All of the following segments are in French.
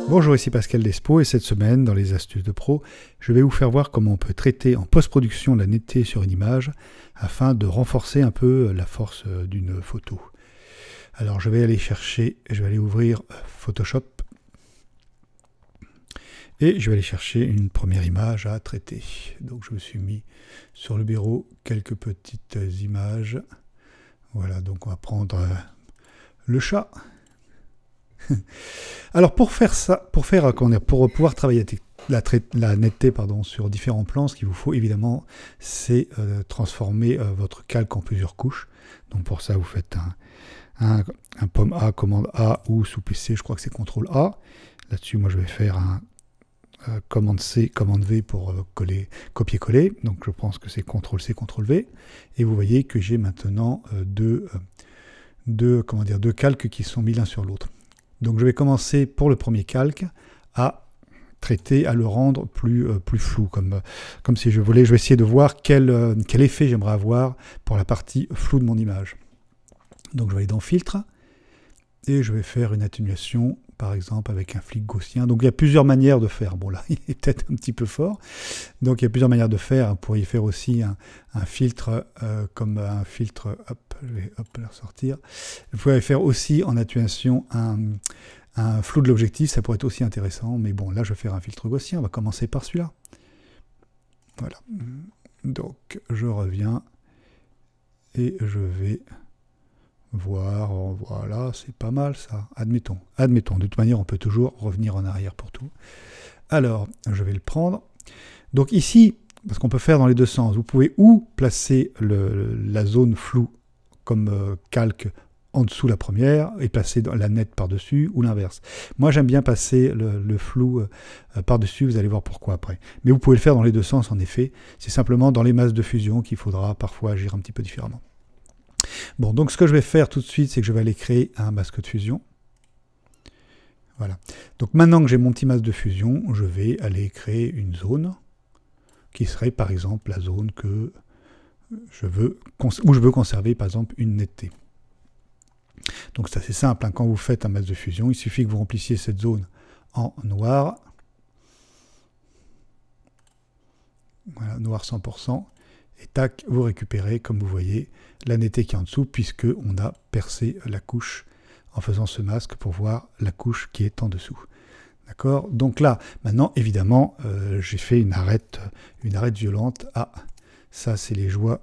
Bonjour, ici Pascal Despo et cette semaine, dans les astuces de pro, je vais vous faire voir comment on peut traiter en post-production la netteté sur une image afin de renforcer un peu la force d'une photo. Alors je vais aller ouvrir Photoshop et je vais aller chercher une première image à traiter. Donc je me suis mis sur le bureau quelques petites images. Voilà, donc on va prendre le chat. Alors pour pouvoir travailler la netteté sur différents plans, ce qu'il vous faut évidemment, c'est transformer votre calque en plusieurs couches. Donc pour ça, vous faites un pomme A, commande A, ou sous PC, je crois que c'est CTRL A. Là-dessus, moi je vais faire un commande C, commande V pour copier-coller. Donc je pense que c'est CTRL C, CTRL V. Et vous voyez que j'ai maintenant deux calques qui sont mis l'un sur l'autre. Donc je vais commencer pour le premier calque à traiter, à le rendre plus flou, comme si je voulais. Je vais essayer de voir quel effet j'aimerais avoir pour la partie floue de mon image. Donc je vais aller dans Filtre et je vais faire une atténuation, par exemple avec un flic gaussien. Donc il y a plusieurs manières de faire. Bon là, il est peut-être un petit peu fort. Donc il y a plusieurs manières de faire. Vous pourriez faire aussi un filtre comme un filtre. Hop, je vais le ressortir. Vous pouvez faire aussi en atténuation un flou de l'objectif. Ça pourrait être aussi intéressant. Mais bon, là je vais faire un filtre gaussien. On va commencer par celui-là. Voilà. Donc je reviens et je vais voir, voilà, c'est pas mal ça, admettons, de toute manière on peut toujours revenir en arrière pour tout. Alors, je vais le prendre, donc ici, parce qu'on peut faire dans les deux sens, vous pouvez ou placer la zone floue comme calque en dessous la première, et placer la nette par-dessus, ou l'inverse. Moi j'aime bien passer le flou par-dessus, vous allez voir pourquoi après. Mais vous pouvez le faire dans les deux sens en effet, c'est simplement dans les masses de fusion qu'il faudra parfois agir un petit peu différemment. Bon, donc ce que je vais faire tout de suite, c'est que je vais aller créer un masque de fusion. Voilà. Donc maintenant que j'ai mon petit masque de fusion, je vais aller créer une zone qui serait par exemple la zone où je veux conserver par exemple une netteté. Donc c'est assez simple, hein. Quand vous faites un masque de fusion, il suffit que vous remplissiez cette zone en noir. Voilà, noir 100%. Et tac, vous récupérez, comme vous voyez, la netteté qui est en dessous, puisque on a percé la couche en faisant ce masque pour voir la couche qui est en dessous. D'accord? Donc là, maintenant, évidemment, j'ai fait une arête violente. Ah, ça, c'est les joies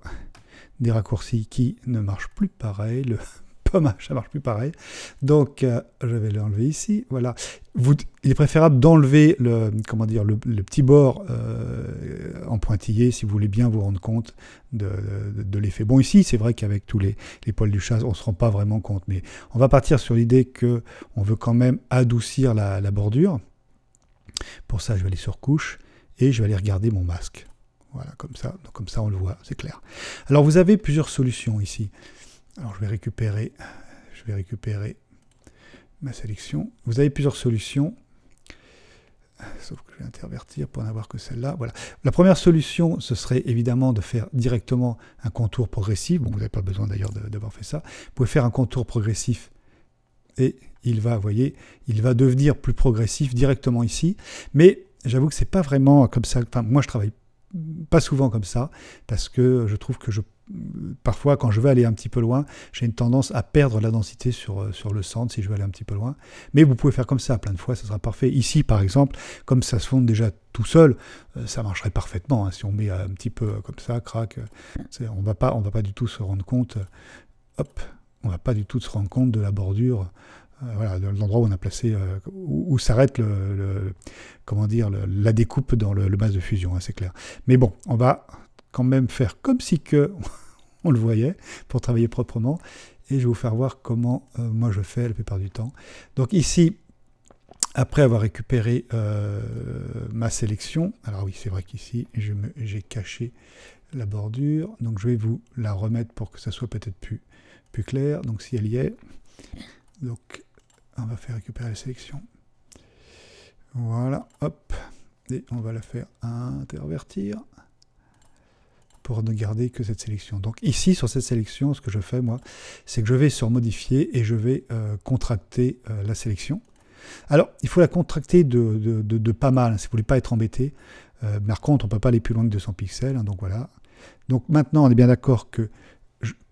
des raccourcis qui ne marchent plus pareil. Le pommage, ça marche plus pareil. Donc, je vais l'enlever ici. Voilà. Il est préférable d'enlever le petit bord en pointillé si vous voulez bien vous rendre compte de l'effet. Bon, ici, c'est vrai qu'avec tous les poils du chat, on ne se rend pas vraiment compte, mais on va partir sur l'idée qu'on veut quand même adoucir la bordure. Pour ça, je vais aller sur couche et je vais aller regarder mon masque. Voilà, comme ça. Donc, comme ça, on le voit, c'est clair. Alors, vous avez plusieurs solutions ici. Alors, je vais récupérer ma sélection. Vous avez plusieurs solutions, sauf que je vais intervertir pour n'avoir que celle-là. Voilà. La première solution, ce serait évidemment de faire directement un contour progressif. Bon, vous n'avez pas besoin d'ailleurs d'avoir fait ça. Vous pouvez faire un contour progressif et il va devenir plus progressif directement ici. Mais j'avoue que c'est pas vraiment comme ça. Enfin, moi, je travaille pas souvent comme ça parce que je trouve que parfois, quand je veux aller un petit peu loin, j'ai une tendance à perdre la densité sur le centre si je veux aller un petit peu loin. Mais vous pouvez faire comme ça plein de fois, ça sera parfait. Ici, par exemple, comme ça se fonde déjà tout seul, ça marcherait parfaitement. Hein. Si on met un petit peu comme ça, crac, on va pas du tout se rendre compte. Hop, on va pas du tout se rendre compte de la bordure. Voilà, de l'endroit où on a placé, où s'arrête la découpe dans le masque de fusion, hein, c'est clair. Mais bon, on va quand même faire comme si on le voyait pour travailler proprement. Et je vais vous faire voir comment moi je fais la plupart du temps. Donc ici, après avoir récupéré ma sélection, alors oui, c'est vrai qu'ici, j'ai caché la bordure. Donc je vais vous la remettre pour que ça soit peut-être plus clair. Donc si elle y est, donc on va faire récupérer la sélection. Voilà, hop. Et on va la faire intervertir pour ne garder que cette sélection. Donc ici, sur cette sélection, ce que je fais, moi, c'est que je vais sur Modifier et je vais contracter la sélection. Alors, il faut la contracter de pas mal, hein, si vous ne voulez pas être embêté. Par contre, on ne peut pas aller plus loin que 200 pixels, hein, donc voilà. Donc maintenant, on est bien d'accord que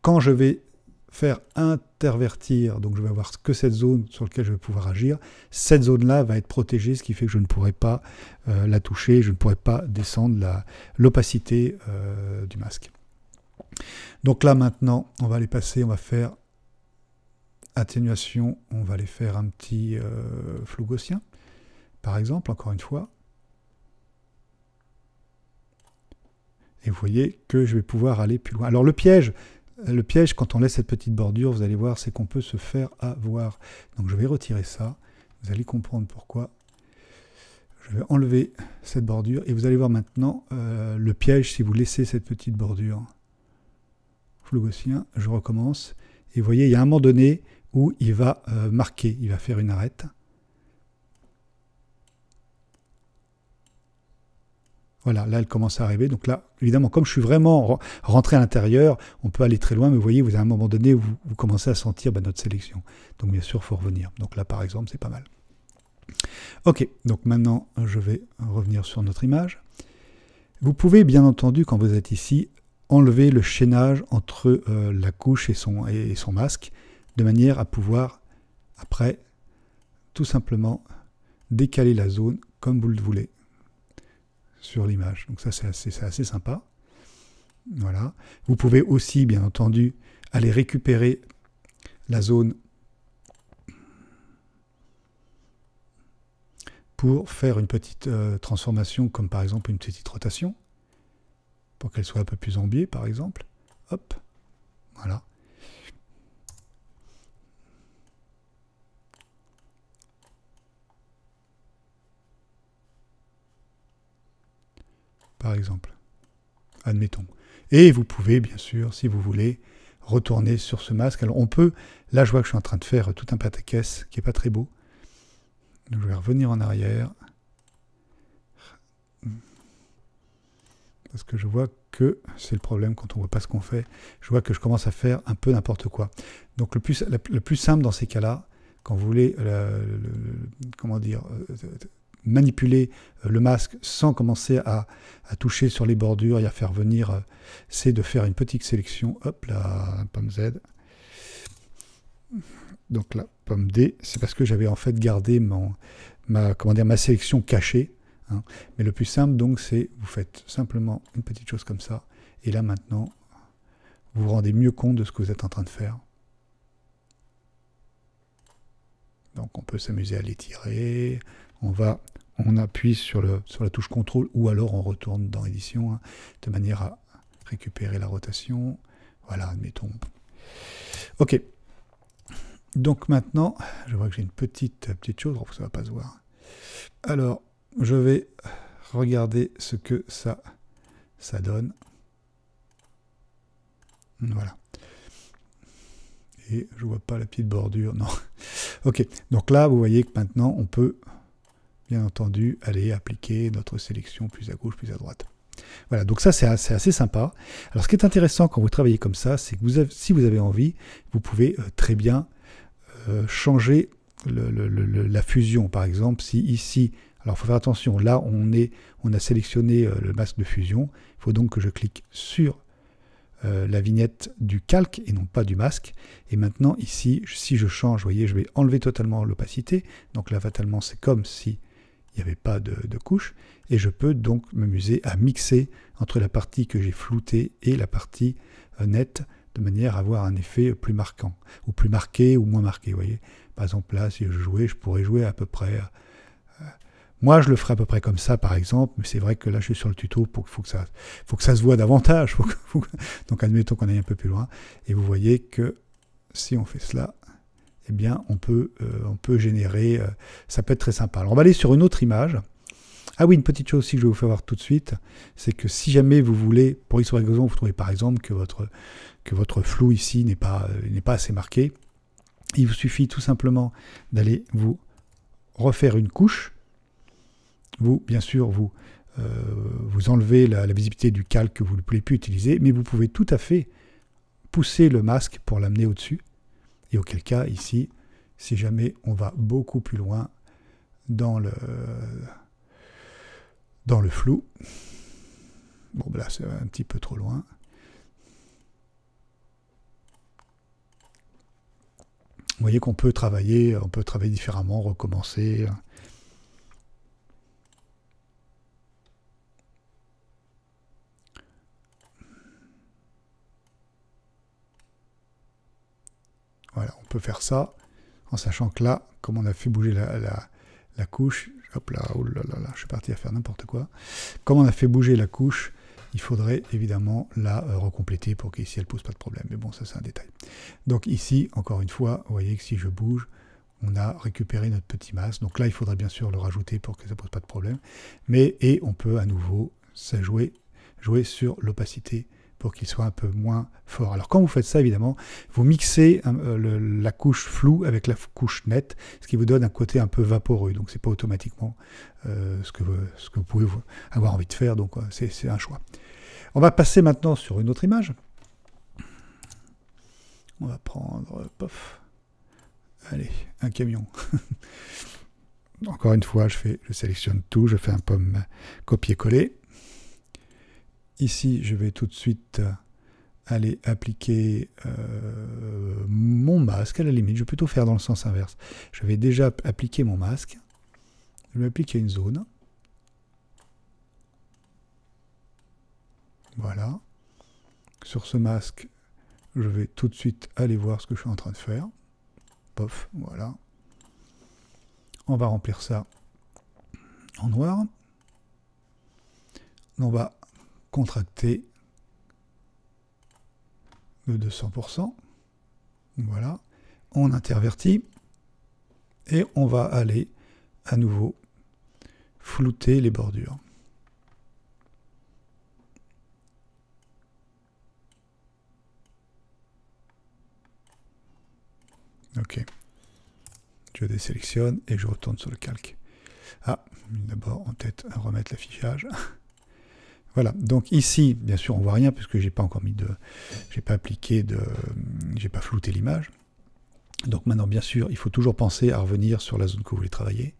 quand je vais faire intervertir, donc je vais avoir que cette zone sur laquelle je vais pouvoir agir, cette zone-là va être protégée, ce qui fait que je ne pourrai pas la toucher, je ne pourrai pas descendre l'opacité du masque. Donc là maintenant, on va aller passer, on va faire atténuation, on va aller faire un petit flou gaussien, par exemple, encore une fois. Et vous voyez que je vais pouvoir aller plus loin. Alors le piège, quand on laisse cette petite bordure, vous allez voir, c'est qu'on peut se faire avoir. Donc je vais retirer ça. Vous allez comprendre pourquoi. Je vais enlever cette bordure. Et vous allez voir maintenant le piège si vous laissez cette petite bordure. Flou gaussien, je recommence. Et vous voyez, il y a un moment donné où il va marquer, il va faire une arête. Voilà, là, elle commence à arriver. Donc là, évidemment, comme je suis vraiment rentré à l'intérieur, on peut aller très loin, mais vous voyez, vous à un moment donné où vous commencez à sentir notre sélection. Donc bien sûr, il faut revenir. Donc là, par exemple, c'est pas mal. Ok, donc maintenant, je vais revenir sur notre image. Vous pouvez, bien entendu, quand vous êtes ici, enlever le chaînage entre la couche et son masque, de manière à pouvoir, après, tout simplement, décaler la zone comme vous le voulez sur l'image. Donc ça, c'est assez sympa. Voilà. Vous pouvez aussi, bien entendu, aller récupérer la zone pour faire une petite transformation, comme par exemple une petite rotation, pour qu'elle soit un peu plus en biais, par exemple. Hop, voilà. Par exemple, admettons. Et vous pouvez, bien sûr, si vous voulez, retourner sur ce masque. Alors on peut, là je vois que je suis en train de faire tout un pataquès qui n'est pas très beau. Donc je vais revenir en arrière. Parce que je vois que, c'est le problème quand on ne voit pas ce qu'on fait, je vois que je commence à faire un peu n'importe quoi. Donc le plus simple dans ces cas-là, quand vous voulez, comment dire, manipuler le masque sans commencer à toucher sur les bordures et à faire venir, c'est de faire une petite sélection. Hop là, pomme Z. Donc là, pomme D, c'est parce que j'avais en fait gardé ma sélection cachée. Hein. Mais le plus simple, donc, c'est vous faites simplement une petite chose comme ça. Et là, maintenant, vous vous rendez mieux compte de ce que vous êtes en train de faire. Donc, on peut s'amuser à l'étirer. On appuie sur la touche contrôle ou alors on retourne dans édition hein, de manière à récupérer la rotation. Voilà, admettons. Ok. Donc maintenant, je vois que j'ai une petite chose, ça ne va pas se voir. Alors, je vais regarder ce que ça donne. Voilà. Et je vois pas la petite bordure, non. Ok, donc là, vous voyez que maintenant, on peut, bien entendu, aller appliquer notre sélection plus à gauche, plus à droite. Voilà, donc ça, c'est assez sympa. Alors, ce qui est intéressant quand vous travaillez comme ça, c'est que si vous avez envie, vous pouvez très bien changer la fusion. Par exemple, si ici, alors il faut faire attention, là, on a sélectionné le masque de fusion. Il faut donc que je clique sur la vignette du calque et non pas du masque. Et maintenant, ici, si je change, vous voyez, je vais enlever totalement l'opacité. Donc là, fatalement, c'est comme si il n'y avait pas de couche. Et je peux donc m'amuser à mixer entre la partie que j'ai floutée et la partie nette, de manière à avoir un effet plus marquant, ou plus marqué, ou moins marqué, vous voyez. Par exemple, là, si je jouais, je pourrais jouer à peu près... moi, je le ferai à peu près comme ça, par exemple, mais c'est vrai que là, je suis sur le tuto, il faut que ça se voit davantage. Donc, admettons qu'on aille un peu plus loin. Et vous voyez que si on fait cela, eh bien, on peut générer... ça peut être très sympa. Alors, on va aller sur une autre image. Ah oui, une petite chose aussi que je vais vous faire voir tout de suite, c'est que si jamais vous voulez, pour X ou Y raison, vous trouvez par exemple que votre flou ici n'est pas assez marqué, il vous suffit tout simplement d'aller vous refaire une couche. Vous, bien sûr, vous enlevez la visibilité du calque que vous ne pouvez plus utiliser, mais vous pouvez tout à fait pousser le masque pour l'amener au-dessus. Et auquel cas, ici, si jamais on va beaucoup plus loin, dans le flou. Bon, là, c'est un petit peu trop loin. Vous voyez qu'on peut travailler différemment, recommencer. Voilà, on peut faire ça en sachant que là, comme on a fait bouger la couche, hop là, oh là là là, je suis parti à faire n'importe quoi. Comme on a fait bouger la couche, il faudrait évidemment la recompléter pour qu'ici elle ne pose pas de problème. Mais bon, ça c'est un détail. Donc ici, encore une fois, vous voyez que si je bouge, on a récupéré notre petit masque. Donc là, il faudrait bien sûr le rajouter pour que ça ne pose pas de problème. Et on peut à nouveau jouer sur l'opacité pour qu'il soit un peu moins fort. Alors quand vous faites ça, évidemment, vous mixez la couche floue avec la couche nette, ce qui vous donne un côté un peu vaporeux. Donc c'est pas automatiquement ce que vous pouvez avoir envie de faire, donc c'est un choix. On va passer maintenant sur une autre image. On va prendre, pof, allez, un camion. Encore une fois, je sélectionne tout, je fais un pomme copier-coller. Ici, je vais tout de suite aller appliquer mon masque. À la limite, je vais plutôt faire dans le sens inverse. Je vais déjà appliquer mon masque. Je vais appliquer une zone. Voilà. Sur ce masque, je vais tout de suite aller voir ce que je suis en train de faire. Pof, voilà. On va remplir ça en noir. On va contracter de 200%. Voilà. On intervertit. Et on va aller à nouveau flouter les bordures. Ok. Je désélectionne et je retourne sur le calque. Ah, d'abord, on va peut-être remettre l'affichage. Voilà, donc ici, bien sûr, on voit rien puisque j'ai pas encore mis j'ai pas flouté l'image. Donc maintenant, bien sûr, il faut toujours penser à revenir sur la zone que vous voulez travailler.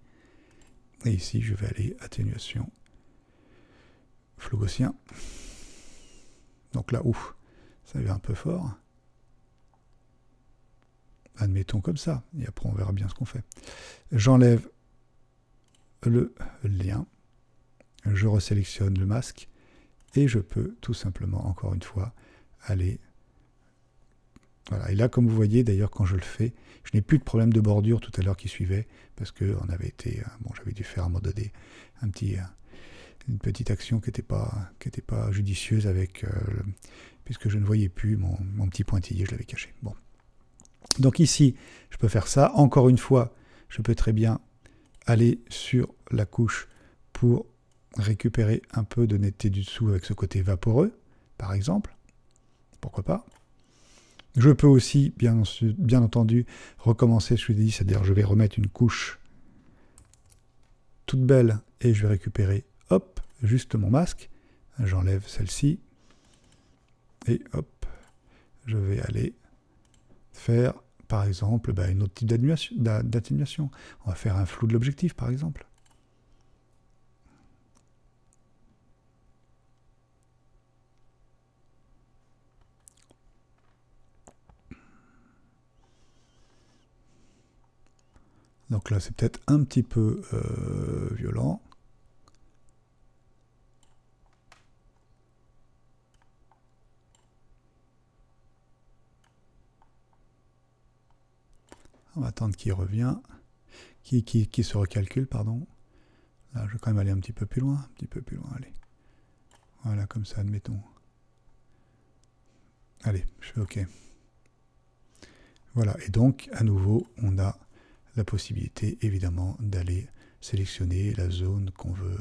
Et ici, je vais aller atténuation, flou gaussien. Donc là, ouf, ça va un peu fort. Admettons comme ça, et après on verra bien ce qu'on fait. J'enlève le lien, je resélectionne le masque, et je peux tout simplement, encore une fois, aller... Voilà, et là, comme vous voyez, d'ailleurs, quand je le fais, je n'ai plus de problème de bordure tout à l'heure qui suivait, parce que on avait été... Bon, j'avais dû faire à un moment donné une petite action qui n'était pas judicieuse avec... puisque je ne voyais plus mon petit pointillé, je l'avais caché. Bon. Donc ici, je peux faire ça. Encore une fois, je peux très bien aller sur la couche pour récupérer un peu de netteté du dessous avec ce côté vaporeux, par exemple. Pourquoi pas. Je peux aussi, bien entendu, recommencer ce que je dis, c'est-à-dire je vais remettre une couche toute belle et je vais récupérer, hop, juste mon masque. J'enlève celle-ci et hop, je vais aller faire, par exemple, un autre type d'atténuation. On va faire un flou de l'objectif, par exemple. Donc là, c'est peut-être un petit peu violent. On va attendre qu'il revient, qu'il se recalcule, pardon. Là, je vais quand même aller un petit peu plus loin, allez. Voilà, comme ça, admettons. Allez, je fais OK. Voilà, et donc, à nouveau, on a la possibilité, évidemment, d'aller sélectionner la zone qu'on veut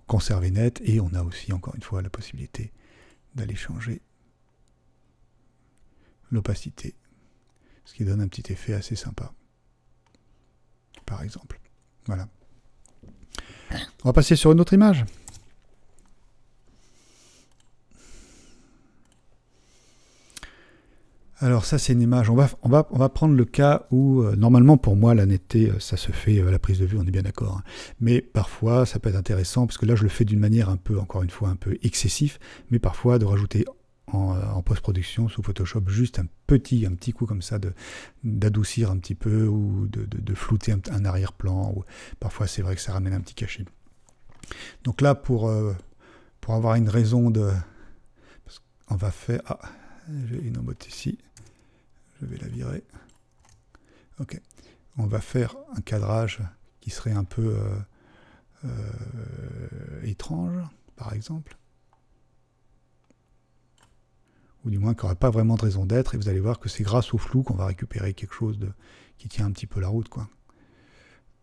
conserver nette, et on a aussi, encore une fois, la possibilité d'aller changer l'opacité, ce qui donne un petit effet assez sympa, par exemple. Voilà. On va passer sur une autre image. Alors ça c'est une image, on va prendre le cas où normalement pour moi la netteté ça se fait à la prise de vue, on est bien d'accord, hein. Mais parfois ça peut être intéressant parce que là je le fais d'une manière un peu, encore une fois un peu excessif, mais parfois de rajouter en post-production sous Photoshop juste un petit coup comme ça, d'adoucir un petit peu ou de flouter un arrière-plan, ou parfois c'est vrai que ça ramène un petit cachet. Donc là pour avoir une raison de... On va faire... Ah, j'ai une omote ici. Je vais la virer. Ok. On va faire un cadrage qui serait un peu étrange, par exemple. Ou du moins qui n'aurait pas vraiment de raison d'être. Et vous allez voir que c'est grâce au flou qu'on va récupérer quelque chose qui tient un petit peu la route, quoi.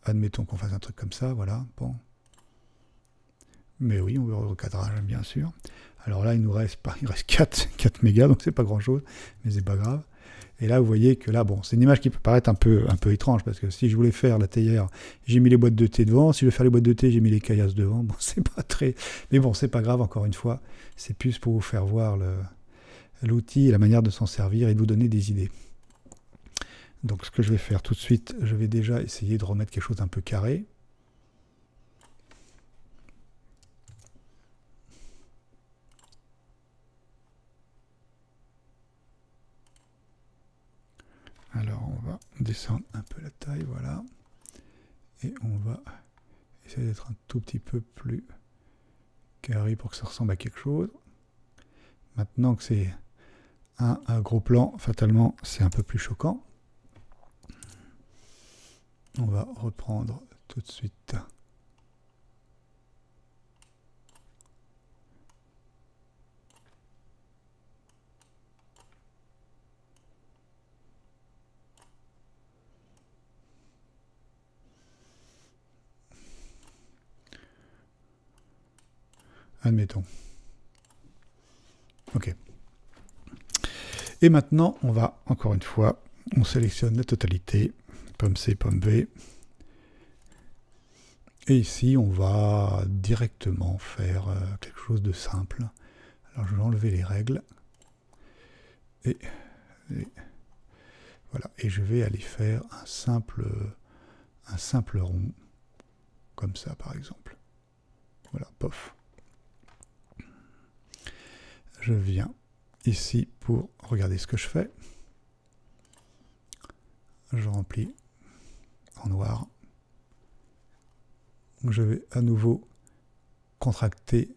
Admettons qu'on fasse un truc comme ça, voilà. Bon. Mais oui, on veut le recadrage, bien sûr. Alors là, il reste 4 mégas, donc c'est pas grand-chose, mais c'est pas grave. Et là, vous voyez que là, bon, c'est une image qui peut paraître un peu étrange, parce que si je voulais faire la théière, j'ai mis les boîtes de thé devant. Si je veux faire les boîtes de thé, j'ai mis les caillasses devant. Bon, c'est pas très... Mais bon, c'est pas grave, encore une fois. C'est plus pour vous faire voir l'outil et la manière de s'en servir et de vous donner des idées. Donc, ce que je vais faire tout de suite, je vais déjà essayer de remettre quelque chose d'un peu carré. Alors on va descendre un peu la taille, voilà. Et on va essayer d'être un tout petit peu plus carré pour que ça ressemble à quelque chose. Maintenant que c'est un gros plan, fatalement c'est un peu plus choquant. On va reprendre tout de suite. Admettons. Ok. Et maintenant, on va, encore une fois, on sélectionne la totalité, pomme C, pomme V. Et ici, on va directement faire quelque chose de simple. Alors, je vais enlever les règles. Et voilà. Et je vais aller faire un simple rond, comme ça, par exemple. Voilà, pof. Je viens ici pour regarder ce que je fais. Je remplis en noir. Je vais à nouveau contracter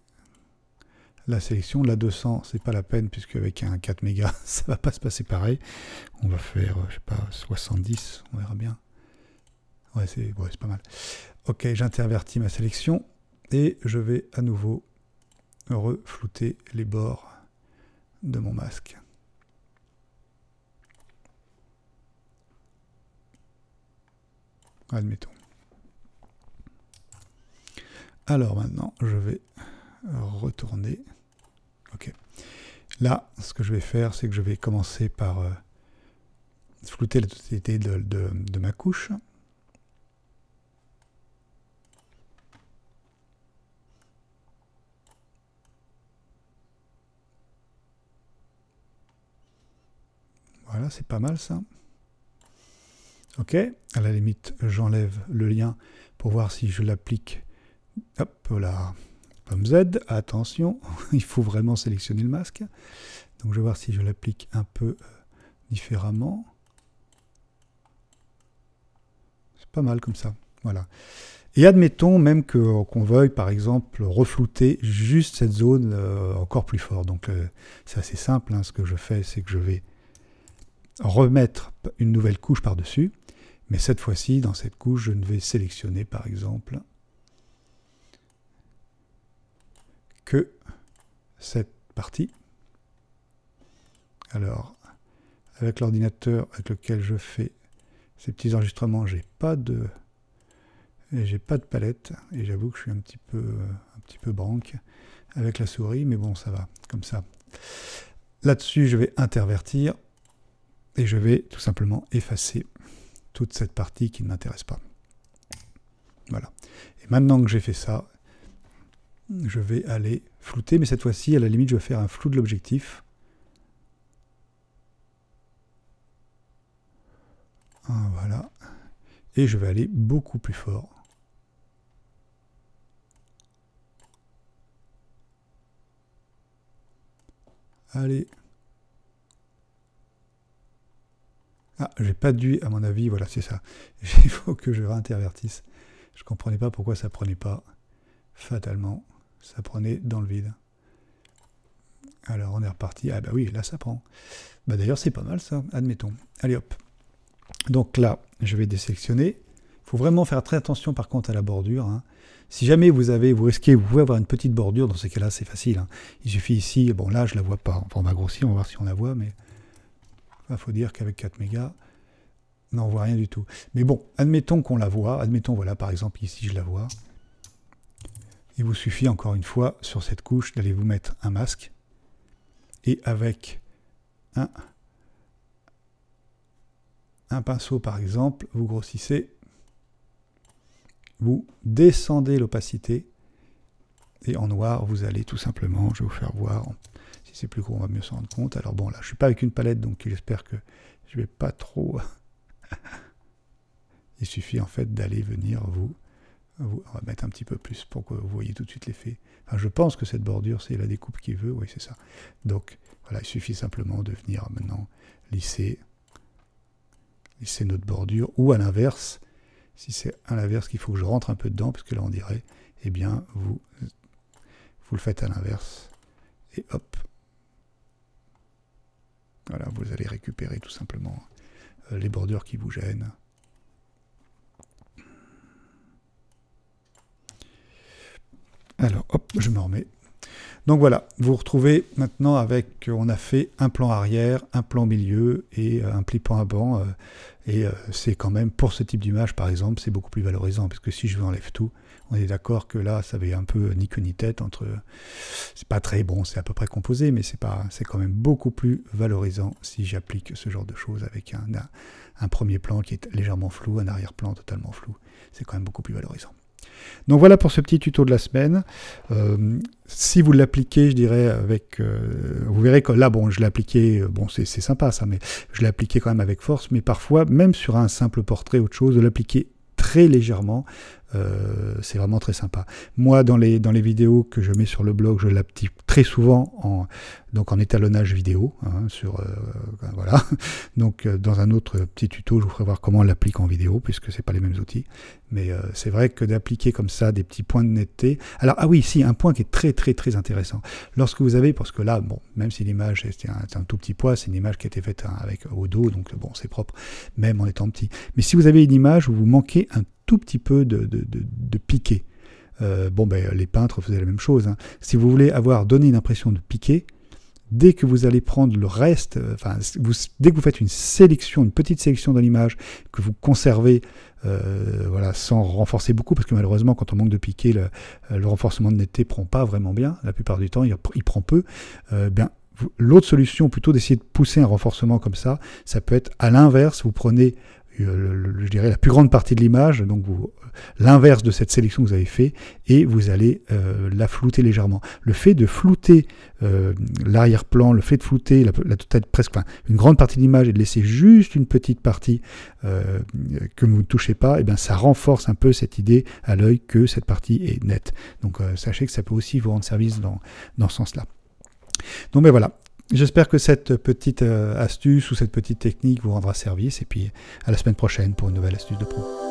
la sélection. La 200, c'est pas la peine puisque avec un 4 mégas, ça va pas se passer pareil. On va faire, je sais pas, 70, on verra bien. Ouais, c'est pas mal. Ok, j'intervertis ma sélection et je vais à nouveau reflouter les bords de mon masque. Admettons. Alors maintenant, je vais retourner. Ok. Là, ce que je vais faire, c'est que je vais commencer par flouter la totalité de ma couche. Voilà, c'est pas mal ça. Ok, à la limite, j'enlève le lien pour voir si je l'applique. Hop là, pomme Z, attention, il faut vraiment sélectionner le masque. Donc je vais voir si je l'applique un peu différemment. C'est pas mal comme ça, voilà. Et admettons même qu'on veuille, par exemple, reflouter juste cette zone encore plus fort. Donc c'est assez simple, hein. Ce que je fais, c'est que je vais remettre une nouvelle couche par-dessus. Mais cette fois-ci, dans cette couche, je ne vais sélectionner, par exemple, que cette partie. Alors, avec l'ordinateur avec lequel je fais ces petits enregistrements, j'ai pas de palette, et j'avoue que je suis un petit peu branque avec la souris, mais bon, ça va, comme ça. Là-dessus, je vais intervertir, et je vais tout simplement effacer toute cette partie qui ne m'intéresse pas. Voilà. Et maintenant que j'ai fait ça, je vais aller flouter, mais cette fois-ci, à la limite, je vais faire un flou de l'objectif. Et je vais aller beaucoup plus fort. Allez. Ah, j'ai pas dû, à mon avis, voilà, c'est ça. Il faut que je réintervertisse. Je comprenais pas pourquoi ça prenait pas. Fatalement, ça prenait dans le vide. Alors, on est reparti. Ah bah oui, là, ça prend. Bah d'ailleurs, c'est pas mal, ça, admettons. Allez, hop. Donc là, je vais désélectionner. Il faut vraiment faire très attention, par contre, à la bordure, hein. Si jamais vous risquez, vous pouvez avoir une petite bordure, dans ces cas-là, c'est facile, hein. Il suffit ici, bon là, je la vois pas. Enfin, on va grossir, on va voir si on la voit, mais il faut dire qu'avec 4 mégas, non, on voit rien du tout. Mais bon, admettons qu'on la voit. Admettons, voilà, par exemple, ici, je la vois. Il vous suffit, encore une fois, sur cette couche, d'aller vous mettre un masque. Et avec un pinceau, par exemple, vous grossissez. Vous descendez l'opacité. Et en noir, vous allez tout simplement, je vais vous faire voir. Si c'est plus gros, on va mieux s'en rendre compte. Alors bon, là, je ne suis pas avec une palette, donc j'espère que je ne vais pas trop... Il suffit en fait d'aller venir on va mettre un petit peu plus pour que vous voyez tout de suite l'effet. Enfin, je pense que cette bordure, c'est la découpe qu'il veut, oui, c'est ça. Donc, voilà, il suffit simplement de venir maintenant lisser notre bordure, ou à l'inverse, si c'est à l'inverse qu'il faut que je rentre un peu dedans, parce que là on dirait, eh bien, vous le faites à l'inverse, et hop. Voilà, vous allez récupérer tout simplement les bordures qui vous gênent. Alors, hop, je me remets. Donc voilà, vous vous retrouvez maintenant avec, on a fait un plan arrière, un plan milieu et un pli-pan avant. C'est quand même, pour ce type d'image par exemple, c'est beaucoup plus valorisant, parce que si je vous enlève tout, on est d'accord que là, ça avait un peu ni queue ni tête entre... C'est pas très bon, c'est à peu près composé, mais c'est quand même beaucoup plus valorisant si j'applique ce genre de choses avec un premier plan qui est légèrement flou, un arrière-plan totalement flou. C'est quand même beaucoup plus valorisant. Donc voilà pour ce petit tuto de la semaine. Si vous l'appliquez, je dirais, avec... vous verrez que là, bon, je l'ai appliqué, bon, c'est sympa ça, mais je l'ai appliqué quand même avec force, mais parfois, même sur un simple portrait, autre chose, de l'appliquer très légèrement, c'est vraiment très sympa. Moi, dans les vidéos que je mets sur le blog, je l'applique très souvent en étalonnage vidéo, hein, voilà. Donc dans un autre petit tuto, je vous ferai voir comment on l'applique en vidéo, puisque c'est pas les mêmes outils. Mais c'est vrai que d'appliquer comme ça des petits points de netteté. Alors ah oui, ici un point qui est très très très intéressant. Lorsque vous avez, parce que là, bon, même si l'image c'est un tout petit poids, c'est une image qui a été faite avec au dos, donc bon, c'est propre, même en étant petit. Mais si vous avez une image où vous manquez un tout petit peu de piqué, bon ben les peintres faisaient la même chose, hein. Si vous voulez donner une impression de piqué, dès que vous allez prendre le reste, dès que vous faites une petite sélection de l'image, que vous conservez, voilà, sans renforcer beaucoup, parce que malheureusement, quand on manque de piqué, le renforcement de netteté prend pas vraiment bien. La plupart du temps, il prend peu. L'autre solution, plutôt d'essayer de pousser un renforcement comme ça peut être à l'inverse. Vous prenez je dirais la plus grande partie de l'image, donc l'inverse de cette sélection que vous avez fait, et vous allez la flouter légèrement. Le fait de flouter l'arrière-plan, le fait de flouter la totale, presque une grande partie de l'image et de laisser juste une petite partie que vous ne touchez pas, et bien ça renforce un peu cette idée à l'œil que cette partie est nette. Donc sachez que ça peut aussi vous rendre service dans ce sens-là. Donc ben voilà. J'espère que cette petite astuce ou cette petite technique vous rendra service, et puis à la semaine prochaine pour une nouvelle astuce de pro.